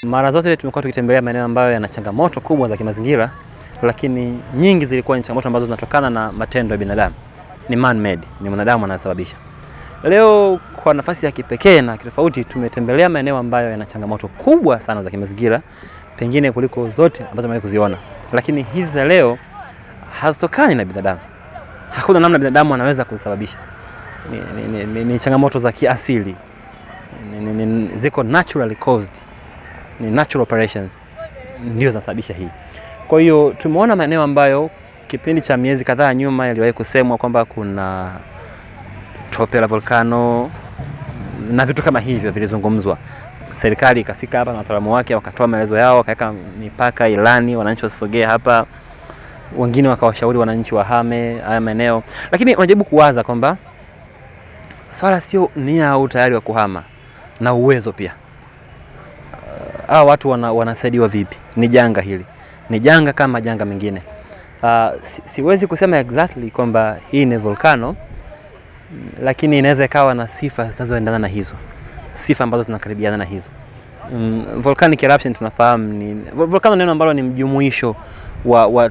Mara zote tumekuwa tukitembelea maeneo ambayo yana changamoto kubwa za kimazingira, lakini nyingi zilikuwa ni changamoto ambazo zinatokana na matendo ya binadamu. Ni man made, ni mwanadamu anasababisha. Leo kwa nafasi ya kipekee na kitofauti tumetembelea maeneo ambayo yana changamoto kubwa sana za kimazingira, pengine kuliko zote ambazo tumewahi kuziona. Lakini hizi za leo hazitokani na binadamu. Hakuna namna binadamu anaweza kuzisababisha. Ni changamoto za kiasili. Ziko naturally caused. Ni natural operations ndio zinasababisha hii. Kwa hiyo tumeona maeneo ambayo kipindi cha miezi kadhaa nyuma yaliwahi kusemwa kwamba kuna tope la volcano na vitu kama hivyo vilizungumzwa. Serikali ikafika hapa na wataalamu wake wakatoa maelezo yao, wakaweka mipaka, ilani, wananchi wasogee hapa. Wengine wakawashauri wananchi wahame haya maeneo. Lakini unajaribu kuwaza kwamba swala sio nia au tayari wa kuhama na uwezo pia. Hawa watu wanasaidiwa vipi? Ni janga hili. Ni janga kama janga mengine. Siwezi kusema exactly kwamba hii ni volcano, lakini inaweza ikawa na sifa zinazoendana na hizo. Sifa ambazo zinakaribiana na hizo. Volcanic eruption tunafahamu ni volcano, neno ambalo ni mjumuisho wa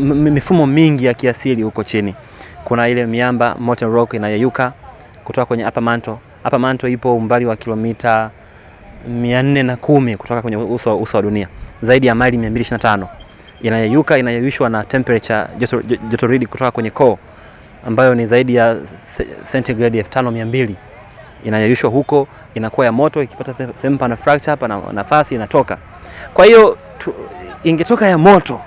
mifumo mingi ya kiasili huko chini. Kuna ile miamba molten rock inayeyuka kutoka kwenye upper mantle. Upper mantle ipo umbali wa kilomita 410 kutoka kwenye uso wa dunia, zaidi ya maili 225. Inayeyuka, inayeyushwa na temperature, jotoridi kutoka kwenye core ambayo ni zaidi ya centigrade 5200. Inayeyushwa huko, inakuwa ya moto, ikipata sehemu pana fracture hapa na nafasi inatoka. Kwa hiyo ingetoka ya moto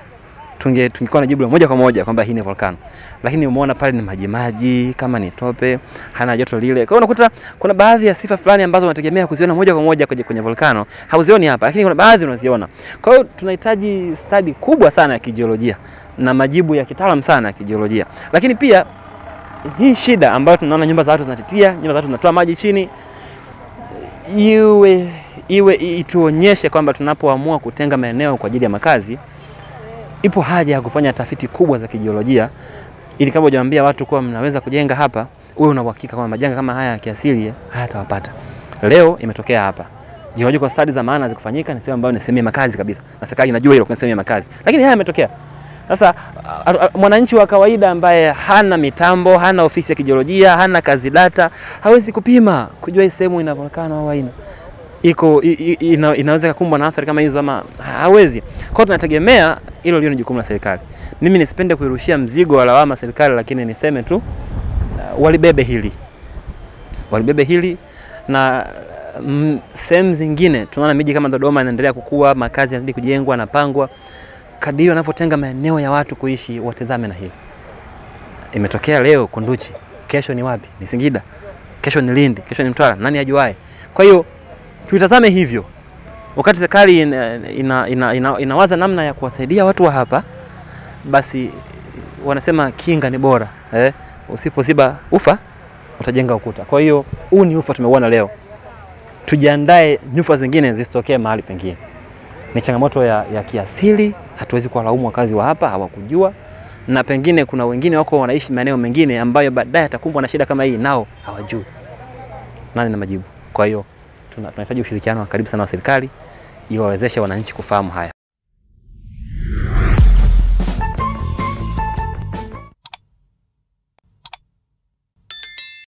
tungekuwa na jibu moja kwa moja kwamba hii ni volcano. Lakini umeona pale ni maji kama ni tope, hana joto lile. Kwa hiyo unakuta kuna baadhi ya sifa fulani ambazo unategemea kuziona moja kwa moja kwenye volcano, hauzioni hapa, lakini kuna baadhi unaziona. Kwa hiyo tunahitaji study kubwa sana ya kijiolojia na majibu ya kitaalamu sana ya kijiolojia. Lakini pia hii shida ambayo tunaona nyumba za watu zinatitia, nyumba za watu zinatoa maji chini, iwe ituonyeshe kwamba tunapoamua kutenga maeneo kwa ajili ya makazi, ipo haja ya kufanya tafiti kubwa za kijiolojia ili kabla hujaambia watu kwa mnaweza kujenga hapa, wewe una uhakika kwamba majanga kama haya ya kiasili hayatawapata. Leo imetokea hapa. Geological studies za maana zikufanyika, ni sehemu ambayo ni sehemu ya makazi kabisa. Na serikali inajua hilo, kuna sehemu ya makazi. Lakini haya yametokea. Sasa mwananchi wa kawaida ambaye hana mitambo, hana ofisi ya kijiolojia, hana kazi data, hawezi kupima kujua hii sehemu ina volcano au haina. Inaweza kukumbwa na athari kama hizo ama hawezi. Kwa hiyo tunategemea hilo ni jukumu la serikali. Mimi nisipende kuirushia mzigo wa lawama serikali, lakini niseme tu walibebe hili. Walibebe hili na sehemu zingine tunaona miji kama Dodoma inaendelea kukua, makazi yanazidi kujengwa na pangwa. Kadiri wanapotenga maeneo ya watu kuishi, watazame na hili. Imetokea leo Kunduchi, kesho ni wapi? Ni Singida. Kesho ni Lindi, kesho ni Mtwara, nani ajuae? Kwa hiyo tuitazame hivyo. Wakati serikali inawaza namna ya kuwasaidia watu wa hapa, basi wanasema kinga ni bora. Usipoziba ufa, utajenga ukuta. Kwa hiyo huu ni ufa tumeuona leo. Tujiandae nyufa zingine zisitokee mahali pengine. Ni changamoto ya kiasili, hatuwezi kuwalaumu wakazi wa hapa, hawakujua. Na pengine kuna wengine wako wanaishi maeneo mengine ambayo baadaye atakumbwa na shida kama hii, nao hawajui. Nani na majibu? Kwa hiyo tunahitaji ushirikiano wa karibu sana wa serikali ili wawezeshe wananchi kufahamu haya.